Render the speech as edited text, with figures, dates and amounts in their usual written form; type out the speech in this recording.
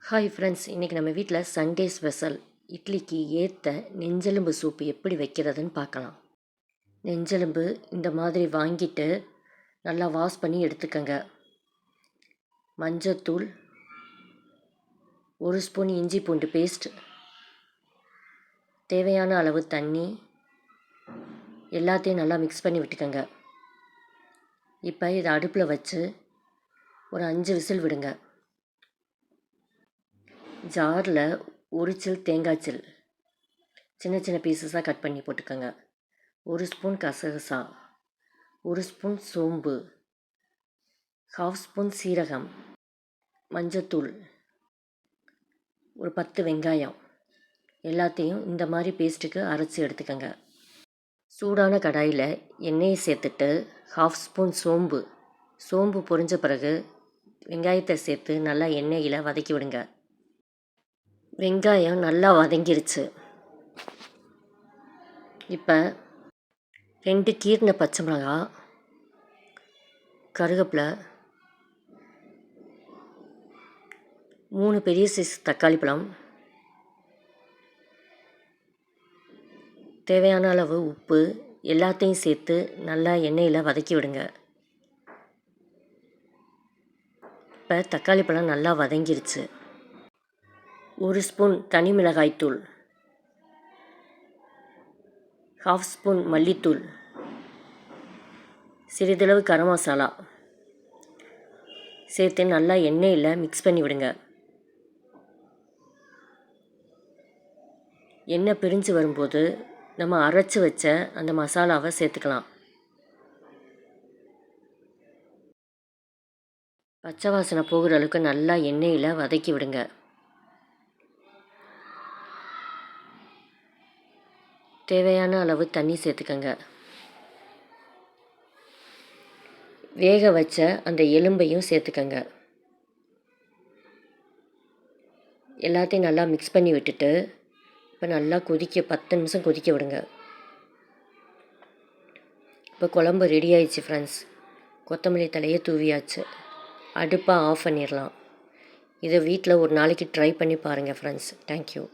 Hi friends, இன்றைக்கி நம்ம வீட்டில் சண்டே ஸ்பெஷல் இட்லிக்கு ஏற்ற நெஞ்செலும்பு சூப்பு எப்படி வைக்கிறதுன்னு பார்க்கலாம். நெஞ்செலும்பு இந்த மாதிரி வாங்கிட்டு நல்லா வாஷ் பண்ணி எடுத்துக்கங்க. மஞ்சத்தூள், 1 ஸ்பூன் இஞ்சி பூண்டு பேஸ்ட், தேவையான அளவு தண்ணி, எல்லாத்தையும் நல்லா மிக்ஸ் பண்ணி விட்டுக்கங்க. இப்போ இதை அடுப்பில் வச்சு ஒரு 5 விசில் விடுங்க. ஜாரில் ஒரு சில் தேங்காய் சில் சின்ன சின்ன பீசஸாக கட் பண்ணி போட்டுக்கோங்க. 1 ஸ்பூன் கசகசா, 1 ஸ்பூன் சோம்பு, 1/2 ஸ்பூன் சீரகம், மஞ்சத்தூள், ஒரு 10 வெங்காயம், எல்லாத்தையும் இந்த மாதிரி பேஸ்ட்டுக்கு அரைச்சி எடுத்துக்கோங்க. சூடான கடாயில் எண்ணெயை சேர்த்துட்டு 1/2 ஸ்பூன் சோம்பு பொரிஞ்ச பிறகு வெங்காயத்தை சேர்த்து நல்லா எண்ணெயில் வதக்கி விடுங்க. வெங்காயம் நல்லா வதங்கிருச்சு. இப்போ 2 கீறின பச்சை மிளகாய், கருவேப்பிலை, 3 பெரிய சைஸ் தக்காளி பழம், தேவையான அளவு உப்பு எல்லாத்தையும் சேர்த்து நல்லா எண்ணெயில் வதக்கி விடுங்க. இப்போ தக்காளி பழம் நல்லா வதங்கிருச்சு. 1 ஸ்பூன் தனி மிளகாய்த்தூள், 1/2 ஸ்பூன் மல்லித்தூள், சிறிதளவு கரம் மசாலா சேர்த்து நல்லா எண்ணெயில் மிக்ஸ் பண்ணி விடுங்க. எண்ணெய் பிரிஞ்சு வரும்போது நம்ம அரைச்சி வச்ச அந்த மசாலாவை சேர்த்துக்கலாம். பச்சை வாசனை போகிற அளவுக்கு நல்லா எண்ணெயில் வதக்கி விடுங்க. தேவையான அளவு தண்ணி சேர்த்துக்கங்க. வேக வச்ச அந்த எலும்பையும் சேர்த்துக்கங்க. எல்லாத்தையும் நல்லா மிக்ஸ் பண்ணி விட்டுட்டு இப்போ நல்லா 10 நிமிஷம் கொதிக்க விடுங்க. இப்போ குழம்பு ரெடி ஆயிடுச்சு ஃப்ரெண்ட்ஸ். கொத்தமல்லி தலையை தூவியாச்சு. அடுப்பை ஆஃப் பண்ணிடலாம். இதை வீட்டில் ஒரு நாளைக்கு ட்ரை பண்ணி பாருங்கள் ஃப்ரெண்ட்ஸ். தேங்க்யூ.